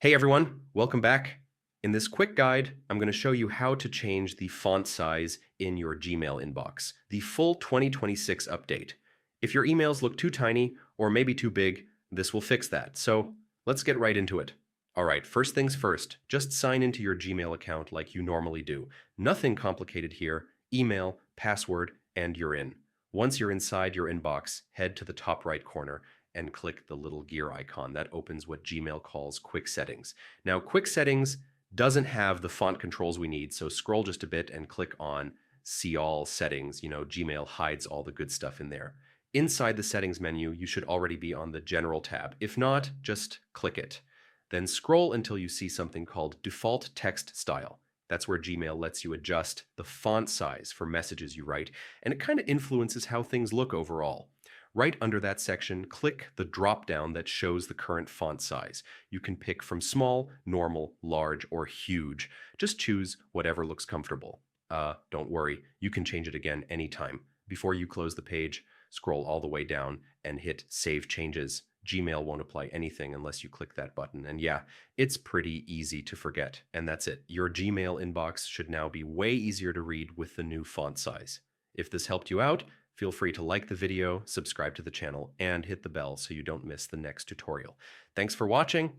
Hey everyone, welcome back. In this quick guide, I'm going to show you how to change the font size in your Gmail inbox, the full 2026 update. If your emails look too tiny or maybe too big, this will fix that. So let's get right into it. All right, first things first, just sign into your Gmail account like you normally do. Nothing complicated here, email, password, and you're in. Once you're inside your inbox, head to the top right corner and click the little gear icon. That opens what Gmail calls Quick Settings. Now, Quick Settings doesn't have the font controls we need, so scroll just a bit and click on See All Settings. Gmail hides all the good stuff in there. Inside the Settings menu, you should already be on the General tab. If not, just click it. Then scroll until you see something called Default Text Style. That's where Gmail lets you adjust the font size for messages you write, and it kind of influences how things look overall. Right under that section, click the drop-down that shows the current font size. You can pick from small, normal, large, or huge. Just choose whatever looks comfortable. Don't worry, you can change it again anytime. Before you close the page, scroll all the way down and hit Save Changes. Gmail won't apply anything unless you click that button. And yeah, it's pretty easy to forget. And that's it. Your Gmail inbox should now be way easier to read with the new font size. If this helped you out, feel free to like the video, subscribe to the channel, and hit the bell so you don't miss the next tutorial. Thanks for watching.